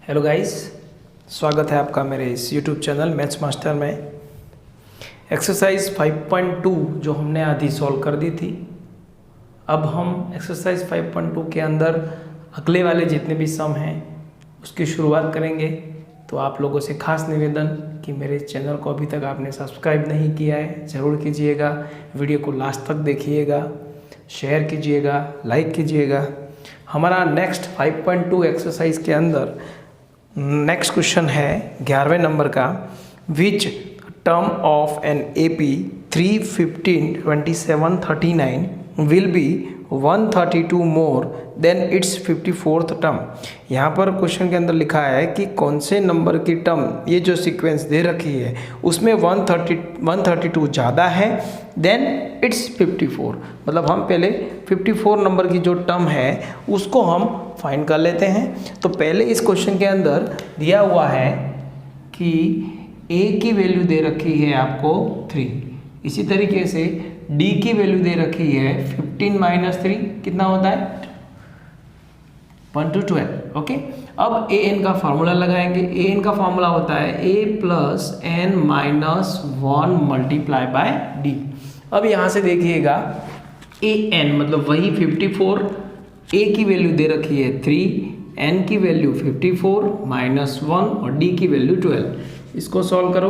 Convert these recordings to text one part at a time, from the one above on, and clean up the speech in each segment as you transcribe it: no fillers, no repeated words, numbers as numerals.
Hello guys, स्वागत है आपका मेरे इस यूट्यूब चैनल मैथ्स मास्टर में। एक्सरसाइज 5.2 जो हमने आधी सॉल्व कर दी थी, अब हम एक्सरसाइज 5.2 के अंदर अगले वाले जितने भी सम हैं उसकी शुरुआत करेंगे। तो आप लोगों से खास निवेदन कि मेरे चैनल को अभी तक आपने सब्सक्राइब नहीं किया है, ज़रूर कीजिएगा। वीडियो को लास्ट तक देखिएगा, शेयर कीजिएगा, लाइक कीजिएगा। हमारा नेक्स्ट 5.2 एक्सरसाइज के अंदर नेक्स्ट क्वेश्चन है 11वें नंबर का। Which term of an AP 3, 15, 27, 39 will be 132 more than its 54th term. यहाँ पर क्वेश्चन के अंदर लिखा है कि कौन से नंबर की टर्म, ये जो सीक्वेंस दे रखी है उसमें 132 ज़्यादा है देन इट्स 54। मतलब हम पहले 54 नंबर की जो टर्म है उसको हम फाइंड कर लेते हैं। तो पहले इस क्वेश्चन के अंदर दिया हुआ है कि a की वैल्यू दे रखी है आपको 3, इसी तरीके से d की वैल्यू दे रखी है 15 - 3 कितना होता है 1 to 12। ओके, अब an का फार्मूला लगाएंगे। an का फार्मूला होता है a + n - 1 × d। अब यहाँ से देखिएगा an मतलब वही 54, a की वैल्यू दे रखी है 3, n की वैल्यू 54 - 1 और d की वैल्यू 12। इसको सॉल्व करो।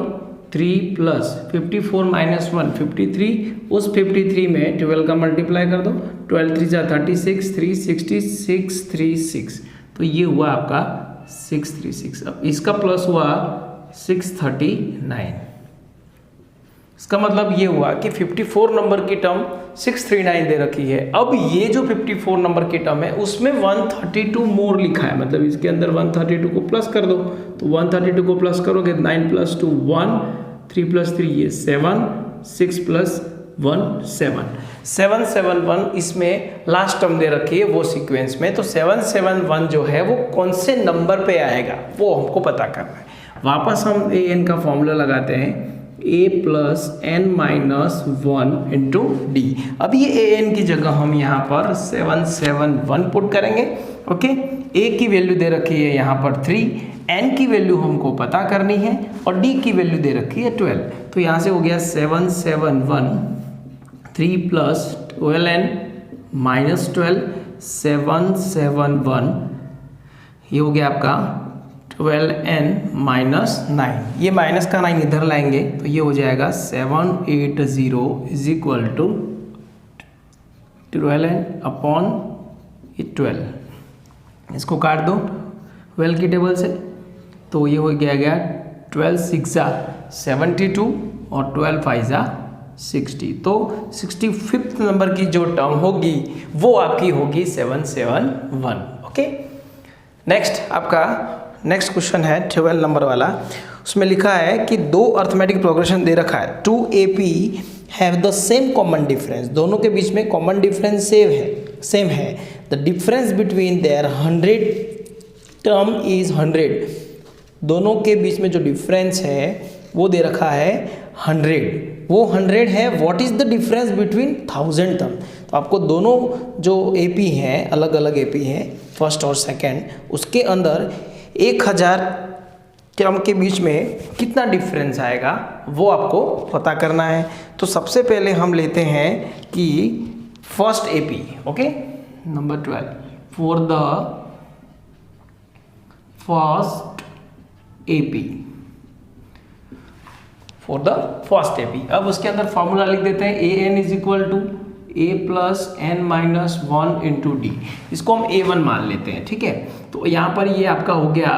3 + 54 - 1 53, उस 53 में 12 का मल्टीप्लाई कर दो। 12 3 जा 36, 3 60, 636। तो ये हुआ आपका 636। अब इसका प्लस हुआ 639। इसका मतलब ये हुआ कि 54 नंबर की टर्म 639 दे रखी है। अब ये जो 54 नंबर की टर्म है उसमें 132 मोर लिखा है, मतलब इसके अंदर 132 को प्लस कर दो। तो 132 को प्लस करोगे 9 + 2 1, 3 + 3 ये 7, 6 + 1 7, 771 इसमें लास्ट टर्म दे रखी है वो सीक्वेंस में। तो 771 जो है वो कौन से नंबर पे आएगा वो हमको पता करना है। वापस हम an का फॉर्मूला लगाते हैं, a + n - 1 × d। अब ये an की जगह हम यहाँ पर 771 पुट करेंगे। ओके, a की वैल्यू दे रखी है यहाँ पर 3, n की वैल्यू हमको पता करनी है और d की वैल्यू दे रखी है 12। तो यहाँ से हो गया 771, 3 + 12n - 12, 771, ये हो गया आपका 12n - 9। ये माइनस का 9 इधर लाएंगे तो ये हो जाएगा 780 = 12n/12। इसको काट दो 12 की टेबल से, तो ये हो गया 12 6 = 72 और 12 5 = 60। तो 65th नंबर की जो टर्म होगी वो आपकी होगी 771। ओके, नेक्स्ट आपका नेक्स्ट क्वेश्चन है 12 नंबर वाला। उसमें लिखा है कि दो अर्थमेटिक प्रोग्रेशन दे रखा है। 2 AP have the same common difference, दोनों के बीच में कॉमन डिफरेंस सेम है। The difference between their 100 term is 100। दोनों के बीच में जो डिफरेंस है वो दे रखा है 100, वो 100 है। What is the difference between 1000 term. तो आपको दोनों जो AP हैं, अलग अलग AP हैं, फर्स्ट और सेकंड, उसके अंदर 1000 टर्म के बीच में कितना डिफरेंस आएगा वो आपको पता करना है। तो सबसे पहले हम लेते हैं कि first AP। Okay, number 12 for the first AP, for the first AP। अब उसके अंदर फॉर्मूला लिख देते हैं an = a + n - 1 × d। इसको हम a1 मान लेते हैं, ठीक है। तो यहाँ पर ये आपका हो गया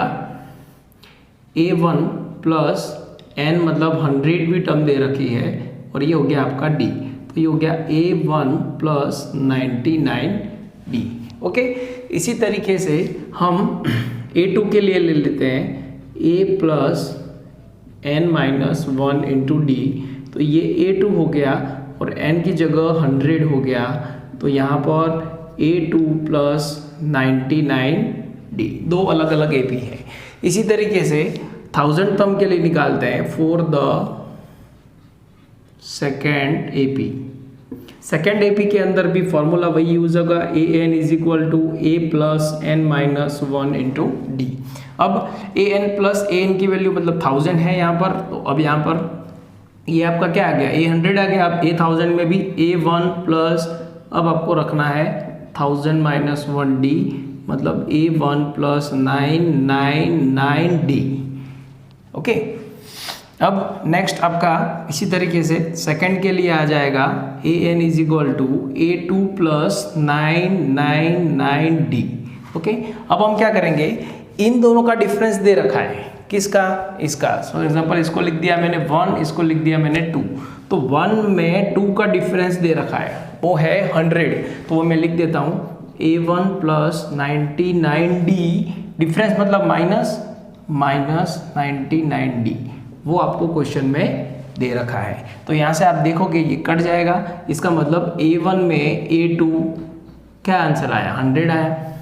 a1 + n मतलब 100 भी टर्म दे रखी है और ये हो गया आपका d। तो ये हो गया a1 + 99d। ओके, इसी तरीके से हम a2 के लिए ले लेते हैं a + n - 1 × d। तो ये a2 हो गया और n की जगह 100 हो गया। तो यहाँ पर a2 + 99d, दो अलग अलग AP है। इसी तरीके से 1000 टर्म के लिए निकालते हैं for the second AP। Second AP के अंदर भी फॉर्मूला वही यूज होगा, a n is equal to a plus N minus 1 into d. अब a n plus a n की वैल्यू मतलब 1000 है यहाँ पर, तो अब यहाँ पर ये आपका क्या आ गया, A100 आ गया। अब A1000 में भी A1 प्लस अब आपको रखना है 1000 माइनस 1D, मतलब A1 प्लस 999D। ओके, अब नेक्स्ट आपका इसी तरीके से सेकंड के लिए आ जाएगा AN is equal to A2 plus 999D। Okay, अब हम क्या करेंगे, इन दोनों का डिफरेंस दे रखा है, किसका, इसका। फॉर एग्जांपल इसको लिख दिया मैंने 1, इसको लिख दिया मैंने 2, तो 1 में 2 का डिफरेंस दे रखा है, वो है 100, तो वो मैं लिख देता हूँ A1 प्लस 99D, डिफरेंस मतलब माइनस 99D, वो आपको क्वेश्चन में दे रखा है। तो यहाँ से आप देखोगे ये कट जाएगा, इसका मतलब A1 में A2 क्या आंसर आया, 100 आया।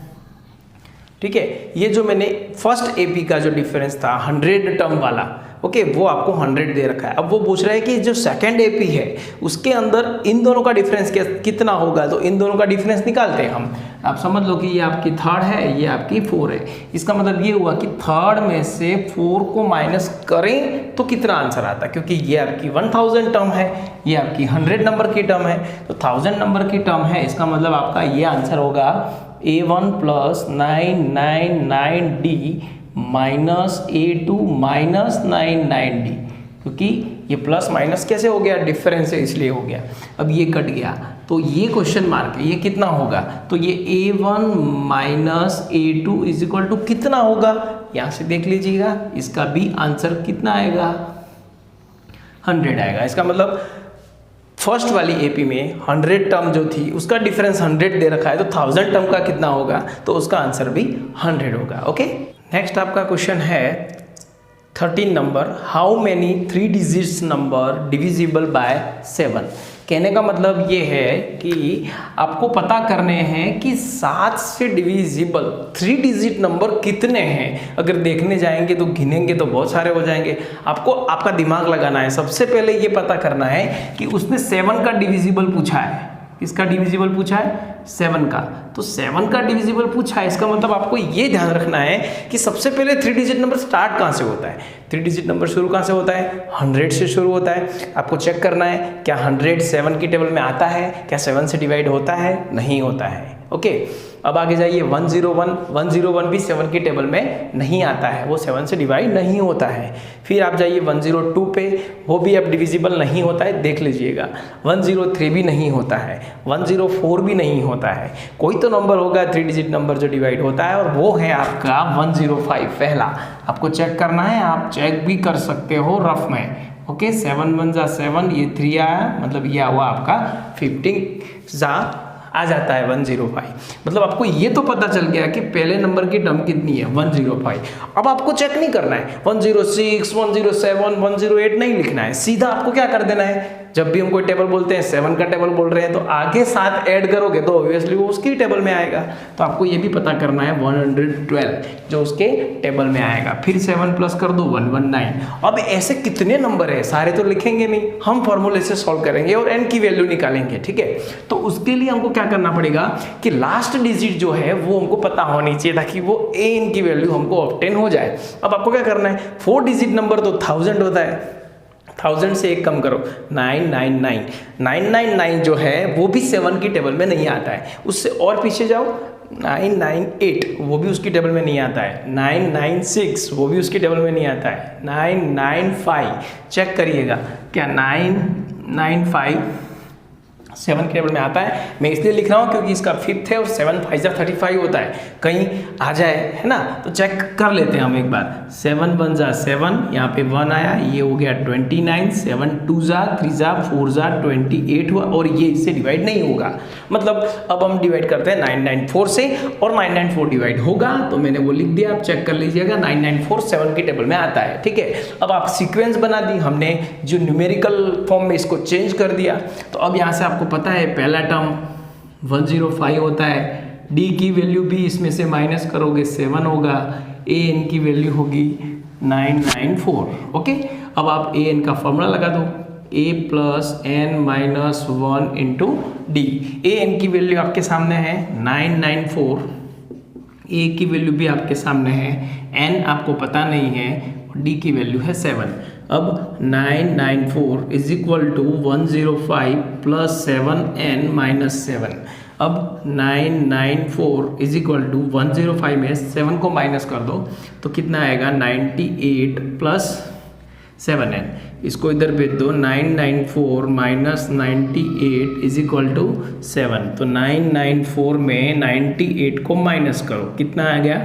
ठीक है, ये जो मैंने फर्स्ट एपी का जो डिफरेंस था 100 टर्म वाला, ओके, वो आपको 100 दे रखा है। अब वो पूछ रहा है कि जो सेकंड एपी है उसके अंदर इन दोनों का डिफरेंस कितना होगा, तो इन दोनों का डिफरेंस निकालते हैं हम। आप समझ लो कि ये आपकी थर्ड है, ये आपकी 4 है। इसका मतलब ये हुआ कि थर्ड में से 4 को माइनस करें तो कितना आंसर आता है, क्योंकि ये आपकी 1000 टर्म है, ये आपकी 100 नंबर की टर्म है, तो 1000 नंबर की टर्म है। इसका मतलब आपका ये आंसर होगा A1 plus 999D minus A2 minus 99D, क्योंकि ये प्लस माइनस कैसे हो गया, डिफरेंस है इसलिए हो गया। अब ये कट गया, तो ये क्वेश्चन मार्क है, ये कितना होगा, तो ये A1 minus A2 is equal to कितना होगा, यहाँ से देख लीजिएगा, इसका भी आंसर कितना आएगा, 100 आएगा। इसका मतलब फर्स्ट वाली एपी में 100 टर्म जो थी उसका डिफरेंस 100 दे रखा है, तो 1000 टर्म का कितना होगा, तो उसका आंसर भी 100 होगा। ओके, नेक्स्ट आपका क्वेश्चन है 13 number, how many 3 digits number divisible by 7। कहने का मतलब ये है कि आपको पता करने हैं कि 7 से डिविजिबल 3 डिजिट नंबर कितने हैं। अगर देखने जाएंगे तो गिनेंगे तो बहुत सारे हो जाएंगे, आपको आपका दिमाग लगाना है। सबसे पहले ये पता करना है कि उसने 7 का डिविजिबल पूछा है, किसका डिविजिबल पूछा है, 7 का, तो 7 का डिविजिबल पूछा है। इसका मतलब आपको ये ध्यान रखना है कि सबसे पहले 3 डिजिट नंबर स्टार्ट कहाँ से होता है, 3 डिजिट नंबर शुरू कहाँ से होता है, 100 से शुरू होता है। आपको चेक करना है क्या 100 7 की टेबल में आता है, क्या 7 से डिवाइड होता है, नहीं होता है। ओके, अब आगे जाइए 101 भी 7 की टेबल में नहीं आता है, वो 7 से डिवाइड नहीं होता है। फिर आप जाइए 102 पे, वो भी अब डिविजिबल नहीं होता है, देख लीजिएगा। 103 भी नहीं होता है, 104 भी नहीं होता है। कोई तो नंबर होगा 3 डिजिट नंबर जो डिवाइड होता है, और वो है आपका 105 पहला। आपको चेक करना है, आप चेक भी कर सकते हो रफ में। ओके, 7 1 जा 7, ये 3 आया, मतलब ये हुआ आपका 15 जा आ जाता है 105। मतलब आपको ये तो पता चल गया कि पहले नंबर की टर्म कितनी है, 105। अब आपको चेक नहीं करना है 106 107 108 नहीं लिखना है, सीधा आपको क्या कर देना है, जब भी हम कोई टेबल बोलते हैं 7 का टेबल बोल रहे हैं तो आगे 7 ऐड करोगे तो ऑब्वियसली वो उसकी टेबल में आएगा। तो आपको ये भी पता करना है 112 जो उसके टेबल में आएगा। फिर 7 प्लस कर दो 119। अब ऐसे कितने नंबर है, सारे तो लिखेंगे नहीं, हम फॉर्मूले से सॉल्व करेंगे और n की वैल्यू निकालेंगे। ठीक है, तो उसके लिए हमको क्या करना पड़ेगा कि लास्ट डिजिट जो है वो हमको पता होनी चाहिए ताकि वो n की वैल्यू हमको ऑब्टेन हो जाए। अब आपको क्या करना है, 4 डिजिट नंबर तो 1000 होता है, 1000 से एक कम करो 999 जो है वो भी 7 की टेबल में नहीं आता है। उससे और पीछे जाओ 998 वो भी उसकी टेबल में नहीं आता है, 996 वो भी उसकी टेबल में नहीं आता है, 995 चेक करिएगा क्या 995 7 के टेबल में आता है। मैं इसलिए लिख रहा हूँ क्योंकि इसका 5th है और 7 5 35 होता है, कहीं आ जाए है ना, तो चेक कर लेते हैं हम एक बार। 7 1 जा 7, यहाँ पे 1 आया, ये हो गया 29, 7 2 जा 3 जा 4 जा 28 हुआ, और ये इससे डिवाइड नहीं होगा। मतलब अब हम डिवाइड करते हैं 994 से, और 994 डिवाइड होगा तो मैंने वो लिख दिया, आप चेक कर लीजिएगा 994 7 की टेबल में आता है। ठीक है, अब आप सीक्वेंस बना दी हमने, जो न्यूमेरिकल फॉर्म में इसको चेंज कर दिया। तो अब यहाँ से आपको पता है पहला टर्म 105 होता है, डी की वैल्यू भी इसमें से माइनस करोगे 7 होगा, ए एन की वैल्यू होगी 994। ओके, अब आप ए एन का फॉर्मूला लगा दो, a plus N minus 1 into d. A n की वैल्यू आपके सामने है 994, ए की वैल्यू भी आपके सामने है, एन आपको पता नहीं है, डी की वैल्यू है 7। अब 994 is equal to 105 plus 7n minus 7। अब 994 इज इक्वल टू 105 में 7 को माइनस कर दो तो कितना आएगा 98 प्लस 7n। इसको इधर भेज दो, 994 माइनस 98 इज इक्वल टू 7। तो 994 में 98 को माइनस करो, कितना आ गया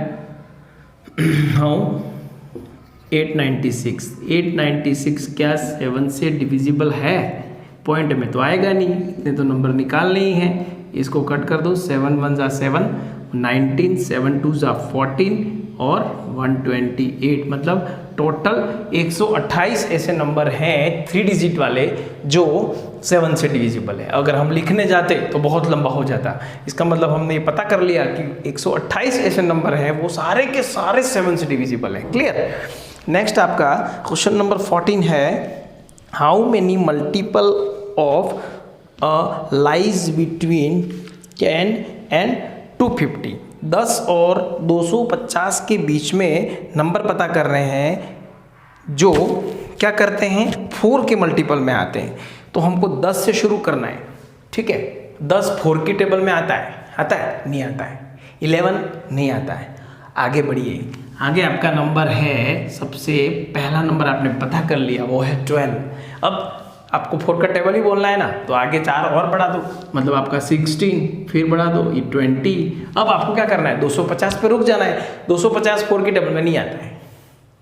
हाँ 896। 896 क्या 7 से डिविजिबल है? पॉइंट में तो आएगा नहीं, इतने तो नंबर निकालने ही हैं। इसको कट कर दो, 7 1 जा 7, 19, 7 2 जा 14 और 128, मतलब टोटल 128 ऐसे नंबर हैं 3 डिजिट वाले जो 7 से डिविजिबल है। अगर हम लिखने जाते तो बहुत लंबा हो जाता। इसका मतलब हमने ये पता कर लिया कि 128 ऐसे नंबर हैं वो सारे के सारे 7 से डिविजिबल हैं। क्लियर? नेक्स्ट आपका क्वेश्चन नंबर 14 है, how many multiple of lies between 10 and 250। 10 और 250 के बीच में नंबर पता कर रहे हैं जो क्या करते हैं 4 के मल्टीपल में आते हैं। तो हमको 10 से शुरू करना है, ठीक है। 10 4 की टेबल में आता है? नहीं आता है। 11 नहीं आता है। आगे बढ़िए, आगे आपका नंबर है, सबसे पहला नंबर आपने पता कर लिया वो है 12। अब आपको 4 का टेबल ही बोलना है ना, तो आगे 4 और बढ़ा दो, मतलब आपका 16, फिर बढ़ा दो ये 20। अब आपको क्या करना है 250 पे रुक जाना है। 250 4 की टेबल में नहीं आता है,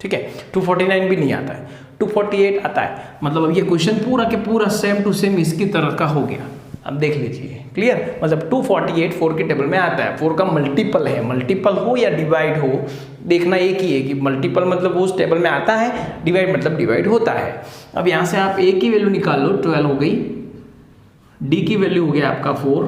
ठीक है। 249 भी नहीं आता है, 248 आता है। मतलब अब ये क्वेश्चन पूरा के पूरा सेम टू सेम इसकी तरह का हो गया। अब देख लीजिए, क्लियर? मतलब 248 4 की टेबल में आता है, 4 का मल्टीपल है, मल्टीपल हो या डिवाइड हो देखना एक ही है कि मल्टीपल मतलब वो उस टेबल में आता है, डिवाइड मतलब डिवाइड होता है। अब यहाँ से आप ए की वैल्यू निकाल लो, 12 हो गई, डी की वैल्यू हो गया आपका 4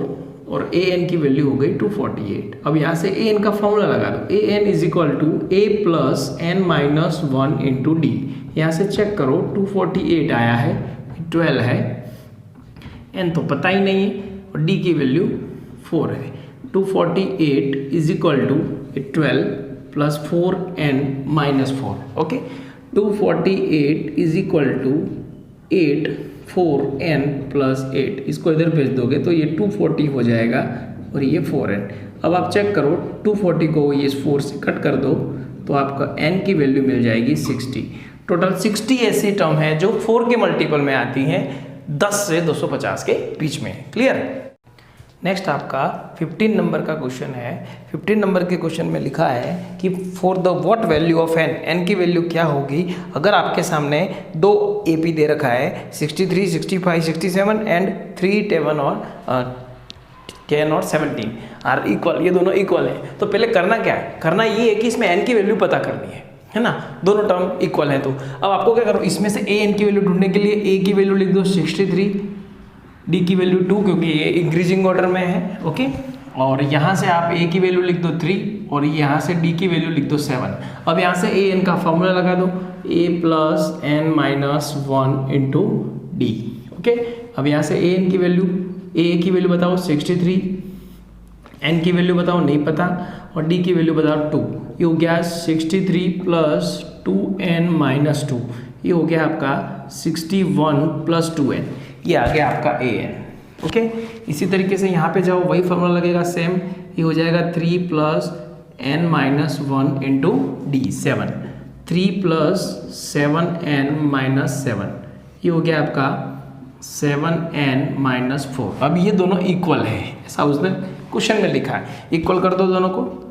और ए एन की वैल्यू हो गई 248। अब यहाँ से ए एन का फॉर्मूला लगा दो, a n is equal to a plus N minus 1 into d. यहाँ से चेक करो 248 आया है, 12 है, एन तो पता ही नहीं है और डी की वैल्यू 4 है। 248 is equal to 12 plus 4n minus 4। Okay, 248 is equal to 8 4n plus 8। इसको इधर भेज दोगे तो ये 240 हो जाएगा और ये 4n। अब आप चेक करो 240 को ये 4 से कट कर दो तो आपका n की वैल्यू मिल जाएगी 60। टोटल 60 ऐसी टर्म है जो 4 के मल्टीपल में आती हैं, 10 से 250 के बीच में। क्लियर? नेक्स्ट आपका 15 नंबर का क्वेश्चन है। 15 नंबर के क्वेश्चन में लिखा है कि for the what value of N, N की वैल्यू क्या होगी अगर आपके सामने 2 एपी दे रखा है 63, 65, 67 एंड 3, 10 और 17 आर इक्वल, ये दोनों इक्वल है। तो पहले करना क्या है? करना ये है कि इसमें एन की वैल्यू पता करनी है ना, दोनों टर्म इक्वल है। तो अब आपको क्या करो, इसमें से ए एन की वैल्यू ढूंढने के लिए ए की वैल्यू लिख दो 63, डी की वैल्यू 2 क्योंकि ये इंक्रीजिंग ऑर्डर में है। ओके, और यहाँ से आप ए की वैल्यू लिख दो 3 और यहाँ से डी की वैल्यू लिख दो 7। अब यहाँ से ए एन का फॉर्मूला लगा दो, a plus N minus 1 into d. Okay, अब यहाँ से ए एन की वैल्यू, ए की वैल्यू बताओ 63, एन की वैल्यू बताओ नहीं पता और डी की वैल्यू बताओ 2। ये हो गया 63 प्लस 2n माइनस 2, ये हो गया आपका 61 प्लस 2n, ये आ गया आपका ए एन। ओके, इसी तरीके से यहाँ पे जाओ, वही फॉर्मूला लगेगा सेम, ये हो जाएगा 3 plus N minus 1 into D 7, 3 plus 7n minus 7, ये हो गया आपका 7n माइनस 4। अब ये दोनों इक्वल है, ऐसा उसने क्वेश्चन में लिखा है। इक्वल कर दो दोनों को,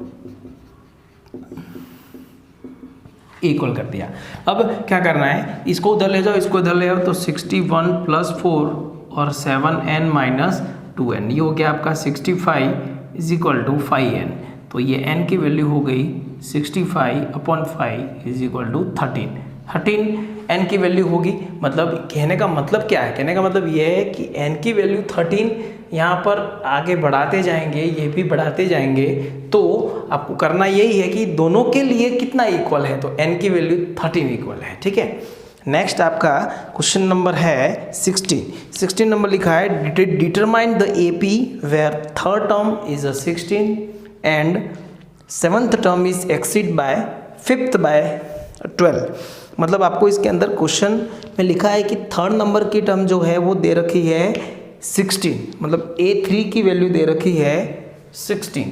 इक्वल कर दिया। अब क्या करना है, इसको उधर ले जाओ, इसको उधर ले जाओ, तो 61 प्लस 4 और 7n माइनस 2n, ये हो गया आपका 65 इज इक्वल टू 5n। तो ये n की वैल्यू हो गई 65/5 इज इक्वल टू 13 n की वैल्यू होगी। मतलब कहने का मतलब क्या है? कहने का मतलब ये है कि n की वैल्यू 13, यहाँ पर आगे बढ़ाते जाएंगे, ये भी बढ़ाते जाएंगे, तो आपको करना यही है कि दोनों के लिए कितना इक्वल है, तो n की वैल्यू 13 इक्वल है। ठीक है, नेक्स्ट आपका क्वेश्चन नंबर है 16 नंबर लिखा है determine the AP where third term is a 16 and seventh term is exceed by fifth by 12। मतलब आपको इसके अंदर क्वेश्चन में लिखा है कि थर्ड नंबर की टर्म जो है वो दे रखी है 16, मतलब A3 की वैल्यू दे रखी है 16,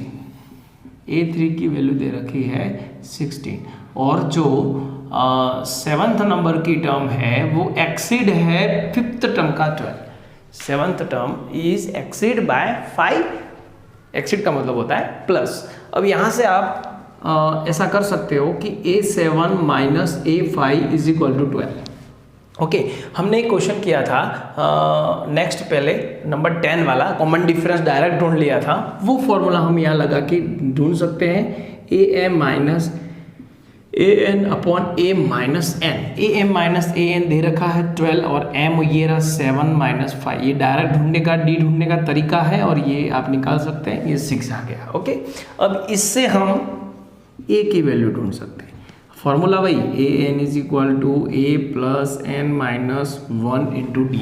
A3 की वैल्यू दे रखी है 16 और जो सेवन्थ नंबर की टर्म है वो एक्सीड है फिफ्थ टर्म का 12। Seventh term is exceed by 5, exceed का मतलब होता है प्लस। अब यहाँ से आप ऐसा कर सकते हो कि A7 minus A5 is equal to 12। Okay, हमने एक क्वेश्चन किया था नेक्स्ट पहले नंबर 10 वाला, कॉमन डिफरेंस डायरेक्ट ढूंढ लिया था, वो फॉर्मूला हम यहाँ लगा के ढूंढ सकते हैं। AM minus AN upon A minus N, AM minus AN दे रखा है 12 और M ये रहा 7 माइनस 5। ये डायरेक्ट ढूंढने का D ढूंढने का तरीका है और ये आप निकाल सकते हैं, ये 6 आ गया। ओके, अब इससे हम A की वैल्यू ढूंढ सकते हैं। फॉर्मूला वही AN is equal to A plus N minus 1 into D।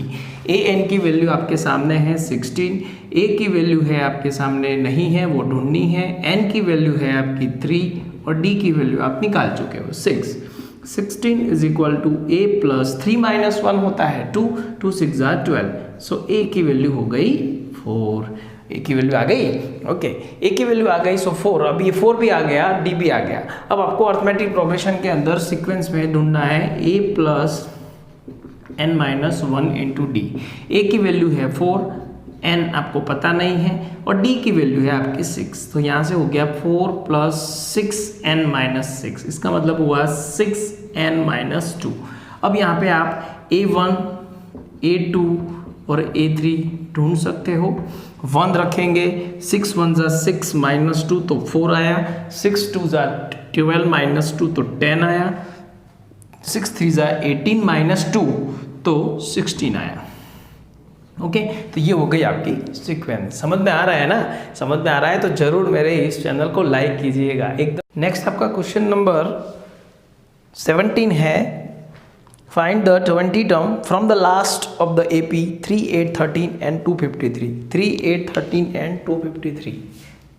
AN की वैल्यू आपके सामने है 16, A की वैल्यू है आपके सामने नहीं है, वो ढूंढनी है। N की वैल्यू है आपकी 3 और D की वैल्यू आप निकाल चुके हो 6। 16 is equal to A plus 3 minus 1 होता है 2, 2 6 12। सो A की वैल्यू हो गई 4, A की वैल्यू आ गई। ओके, A की वैल्यू आ गई, सो 4। अब ये 4 भी आ गया, D भी आ गया। अब आपको अर्थमेटिक प्रोग्रेशन के अंदर सीक्वेंस में ढूंढना है A plus N minus 1 into D। A की वैल्यू है 4, N आपको पता नहीं है और D की वैल्यू है आपकी 6। तो यहाँ से हो गया 4 प्लस 6N माइनस 6, इसका मतलब हुआ 6N माइनस 2। अब यहाँ पे आप A1, A2 और A3 ढूंढ सकते हो। 1 रखेंगे, 6 1 ज़ा 6 माइनस 2 तो 4 आया, 6 2 ज़ा 12 माइनस 2 तो 10 आया, 6 3 ज़ा 18 माइनस 2 तो 16 आया। ओके, तो ये हो गई आपकी सीक्वेंस। समझ में आ रहा है ना? समझ में आ रहा है तो जरूर मेरे इस चैनल को लाइक कीजिएगा एकदम। नेक्स्ट आपका क्वेश्चन नंबर 17 है, find the 20 term from the last of the AP 3 8 13 and 253। 3 8 13 and 253,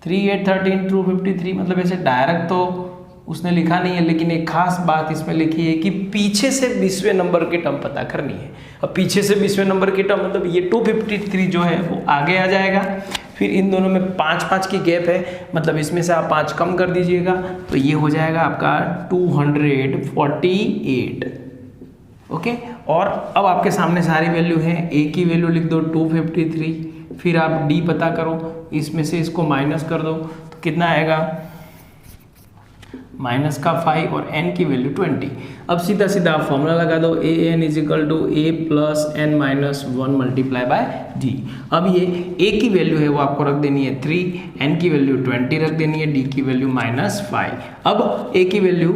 3 8 13 253 मतलब ऐसे डायरेक्ट तो उसने लिखा नहीं है, लेकिन एक खास बात इसमें लिखी है कि पीछे से 20वें नंबर की टर्म पता करनी है। अब पीछे से 20वें नंबर की टर्म मतलब ये 253 जो है वो आगे आ जाएगा, फिर इन दोनों में 5 की गैप है, मतलब इसमें से आप 5 कम कर दीजिएगा तो ये हो जाएगा आपका 248। ओके, और अब आपके सामने सारी वैल्यू है। A की वैल्यू लिख दो 253, फिर आप D पता करो, इसमें से इसको माइनस कर दो तो कितना आएगा, माइनस का 5 और N की वैल्यू 20। अब सीधा सीधा आप फॉर्मूला लगा दो, AN is equal to A plus N minus 1 multiply by D। अब ये A की वैल्यू है वो आपको रख देनी है 3, N की वैल्यू 20 रख देनी है, D की वैल्यू माइनस 5। अब A की वैल्यू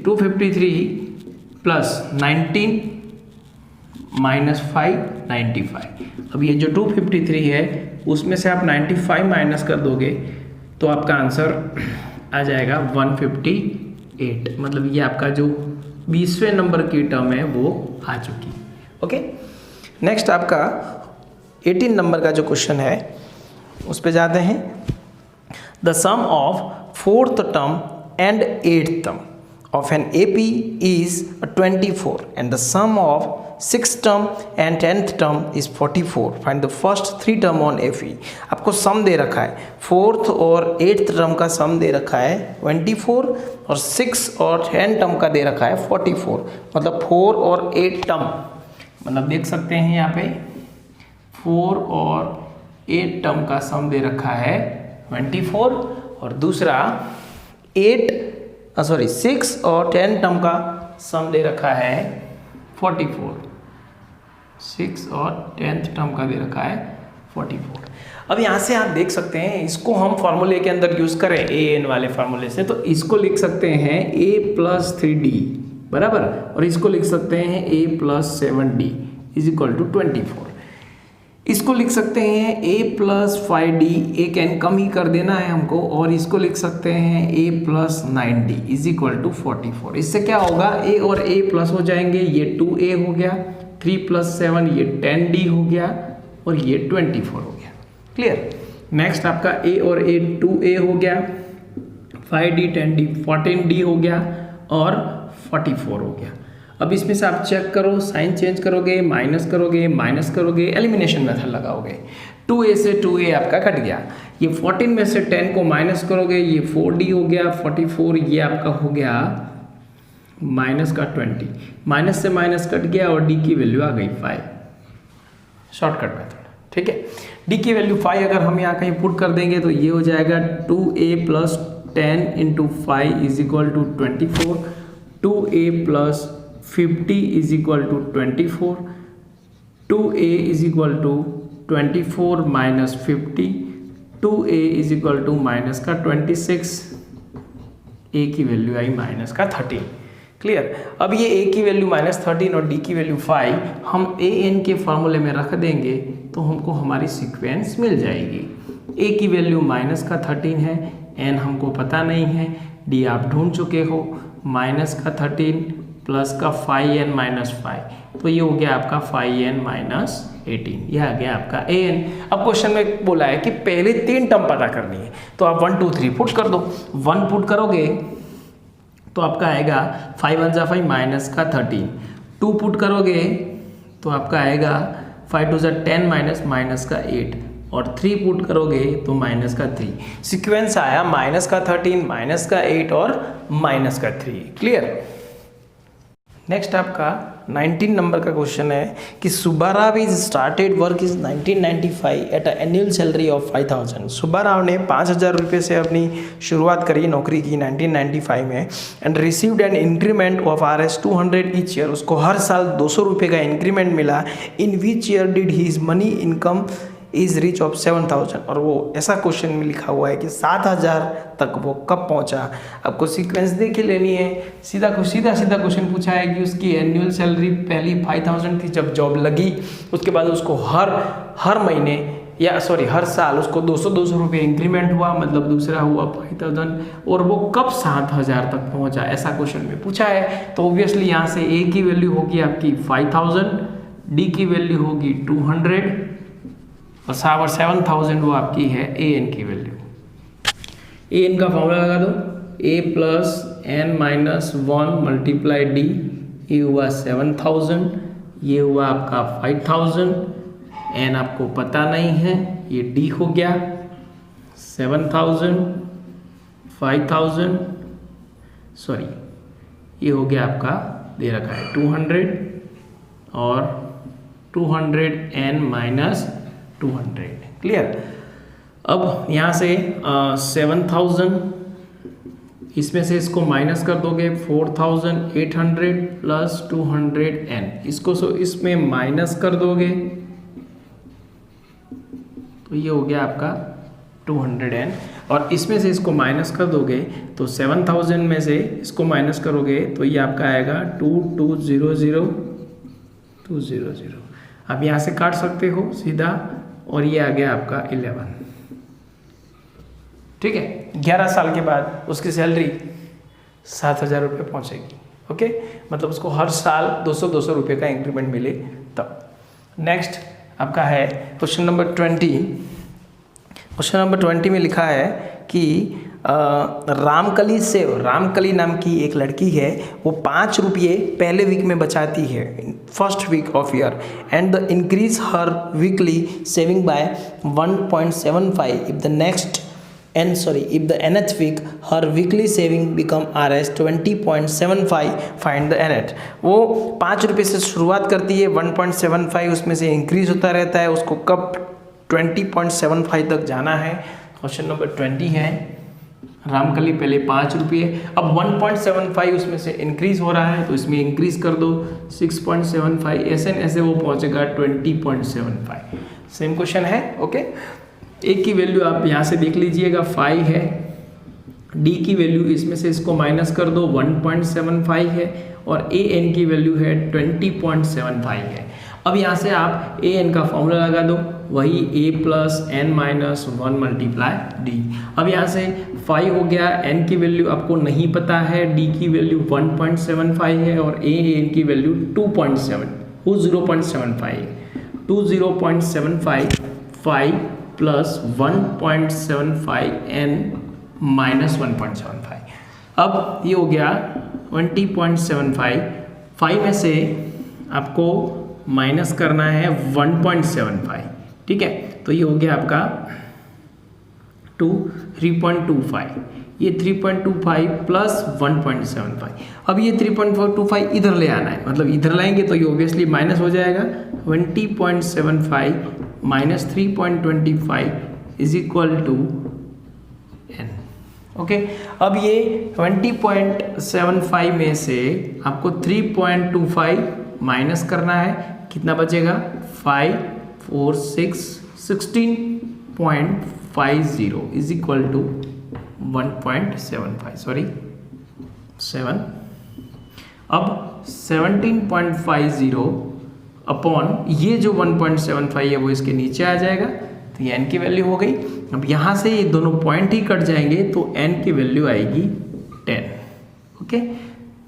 253 प्लस 19 माइनस 5 95। अब ये जो 253 है उसमें से आप 95 माइनस कर दोगे तो आपका आंसर आ जाएगा 158। मतलब ये आपका जो 20वें नंबर की टर्म है वो आ चुकी। ओके, नेक्स्ट आपका 18 नंबर का जो क्वेश्चन है उस पे जाते हैं। The sum of 4th term and 8th term of an AP is 24 and the sum of 6th term and 10th term is 44. Find the first 3 term on FE। आपको सम दे रखा है, 4th और 8th टर्म का सम दे रखा है 24 और 6 और 10 term का दे रखा है 44। मतलब 4 और 8 टर्म, मतलब देख सकते हैं यहाँ पे 4 और 8 टर्म का सम दे रखा है 24 और दूसरा 6 और 10 टर्म का सम दे रखा है 44। 6 और 10th टर्म का दे रखा है 44। अब यहाँ से आप देख सकते हैं, इसको हम फॉर्मूले के अंदर यूज़ करें AN वाले फार्मूले से, तो इसको लिख सकते हैं A प्लस 3D बराबर, और इसको लिख सकते हैं A plus 7D is equal to 24। इसको लिख सकते हैं a प्लस 5d, एक n कम ही कर देना है हमको, और इसको लिख सकते हैं a plus 9d is equal to 44। इससे क्या होगा, a और a प्लस हो जाएंगे, ये 2a हो गया, 3 प्लस 7 ये 10d हो गया, और ये 24 हो गया। क्लियर। नेक्स्ट आपका a और a 2a हो गया, 5d 10d 14d हो गया, और 44 हो गया। अब इसमें से आप चेक करो, साइन चेंज करोगे, माइनस करोगे, एलिमिनेशन मेथड लगाओगे। 2a से 2a आपका कट गया, ये 14 में से 10 को माइनस करोगे, ये 4d हो गया, 44 ये आपका हो गया माइनस का 20, माइनस से माइनस कट गया और d की वैल्यू आ गई 5, शॉर्टकट मेथड। ठीक है, d की वैल्यू 5 अगर हम यहाँ कहीं पुट कर देंगे तो ये हो जाएगा 2a plus 10 into 5 is equal to 24, 2a plus 50 is equal to 24, 2a is equal to 24 minus 50, 2a is equal to minus का 26, a की वैल्यू आई माइनस का 13। क्लियर। अब ये a की वैल्यू माइनस 13 और d की वैल्यू 5 हम a n के फॉर्मूले में रख देंगे तो हमको हमारी सीक्वेंस मिल जाएगी। a की वैल्यू माइनस का 13 है, n हमको पता नहीं है, d आप ढूंढ चुके हो, माइनस का 13 प्लस का 5n माइनस 5, तो ये हो गया आपका 5n माइनस 18, ये आ गया आपका an। अब क्वेश्चन में बोला है कि पहले 3 टर्म पता करनी है, तो आप 1 2 3 पुट कर दो। 1 पुट करोगे तो आपका आएगा 5 1 जा 5 माइनस का 13, 2 पुट करोगे तो आपका आएगा 5 2 जा 10 माइनस का 8, और 3 पुट करोगे तो माइनस का 3। सीक्वेंस आया माइनस का 13, माइनस का 8 और माइनस का 3। क्लियर। नेक्स्ट आपका 19 नंबर का क्वेश्चन है कि Subbarao is started work is 1995 at annual salary of 5000। Subbarao ने 5000 रुपये से अपनी शुरुआत करी नौकरी की 1995 में, and received an increment of Rs 200 each year. उसको हर साल 200 रुपये का इंक्रीमेंट मिला। In which year did his money income is reach of 7000। और वो ऐसा क्वेश्चन में लिखा हुआ है कि 7000 तक वो कब पहुंचा। आपको सीक्वेंस देख लेनी है, सीधा क्वेश्चन पूछा है कि उसकी एनुअल सैलरी पहली 5000 थी जब जॉब लगी, उसके बाद उसको हर महीने या सॉरी हर साल उसको 200 रुपये इंक्रीमेंट हुआ, मतलब दूसरा हुआ 5000, और वो कब 7000 तक पहुंचा, ऐसा क्वेश्चन में पूछा है। तो ऑब्वियसली यहाँ से a की वैल्यू होगी आपकी 5000, d की वैल्यू होगी 200 और 7000 वो आपकी है an की वैल्यू। an का फॉर्मूला लगा दो, a plus n minus 1 multiply d, ये हुआ 7000, ये हुआ आपका 5000, n आपको पता नहीं है, ये d हो गया 7000, 5000 सॉरी ये हो गया आपका दे रखा है 200 और 200 n माइनस 200। क्लियर। अब यहाँ से 7000 इसमें से इसको माइनस कर दोगे 4800 प्लस 200n, इसको इसमें माइनस कर दोगे तो ये हो गया आपका 200n, और इसमें से इसको माइनस कर दोगे तो 7000 में से इसको माइनस करोगे तो ये आपका आएगा 2200 200। आप यहाँ से काट सकते हो सीधा, और ये आ गया आपका 11। ठीक है, 11 साल के बाद उसकी सैलरी 7000 रुपये पहुँचेगी। ओके, मतलब उसको हर साल 200 रुपये का इंक्रीमेंट मिले तब। नेक्स्ट आपका है क्वेश्चन नंबर 20। क्वेश्चन नंबर 20 में लिखा है कि रामकली नाम की एक लड़की है, वो 5 रुपये पहले वीक में बचाती है, first week of year, and the increase हर weekly saving by 1.75 if the nth week her weekly saving become Rs 20.75, find the nth। वो 5 रुपये से शुरुआत करती है, 1.75 उसमें से इंक्रीज होता रहता है, उसको कब 20.75 तक जाना है। क्वेश्चन नंबर 20 है, रामकली पहले 5 रुपये, अब 1.75 उसमें से इंक्रीज हो रहा है तो इसमें इंक्रीज कर दो 6.75, ऐसे वो पहुंचेगा 20.75। सेम क्वेश्चन है। ओके, ए की वैल्यू आप यहाँ से देख लीजिएगा 5 है, डी की वैल्यू इसमें से इसको माइनस कर दो 1.75 है, और ए एन की वैल्यू है 20.75 है। अब यहाँ से आप ए एन का फॉर्मूला लगा दो, वही a plus N minus 1 multiply D. अब यहाँ से 5 हो गया, n की वैल्यू आपको नहीं पता है, d की वैल्यू 1.75 है और n की वैल्यू 2.7 वो 0.75 20.75 5 प्लस 1.75 n माइनस 1.75। अब ये हो गया 20.75, 5 में से आपको माइनस करना है 1.75, ठीक है। तो ये हो गया आपका 3.25, ये 3.25 प्लस 1.75। अब ये 3.25 इधर ले आना है, मतलब इधर लाएंगे तो ये ऑब्वियसली माइनस हो जाएगा। 20.75 minus 3.25 is equal to n। Okay, अब ये 20.75 में से आपको 3.25 माइनस करना है, कितना बचेगा 5 4 6 16.50 इज इक्वल टू 1.75 सॉरी 7। अब 17.50 अपॉन ये जो 1.75 है वो इसके नीचे आ जाएगा, तो ये n की वैल्यू हो गई। अब यहाँ से ये दोनों पॉइंट ही कट जाएंगे तो n की वैल्यू आएगी 10। ओके,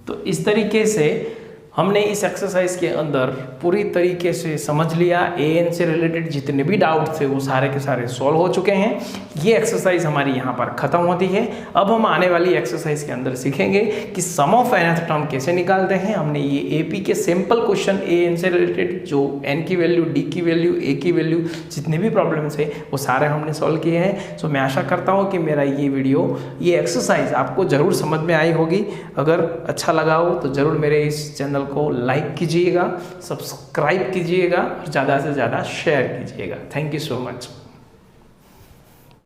तो इस तरीके से हमने इस एक्सरसाइज के अंदर पूरी तरीके से समझ लिया। an से रिलेटेड जितने भी डाउट थे वो सारे के सारे सॉल्व हो चुके हैं। ये एक्सरसाइज हमारी यहाँ पर ख़त्म होती है। अब हम आने वाली एक्सरसाइज के अंदर सीखेंगे कि सम ऑफ nth टर्म कैसे निकालते हैं। हमने ये AP के सिंपल क्वेश्चन an से रिलेटेड जो n की वैल्यू, d की वैल्यू, a की वैल्यू जितने भी प्रॉब्लम्स है वो सारे हमने सॉल्व किए हैं। सो मैं आशा करता हूँ कि मेरा ये वीडियो, ये एक्सरसाइज आपको ज़रूर समझ में आई होगी। अगर अच्छा लगा हो तो ज़रूर मेरे इस चैनल को लाइक कीजिएगा, सब्सक्राइब कीजिएगा और ज़्यादा से ज़्यादा शेयर कीजिएगा। Thank you so much.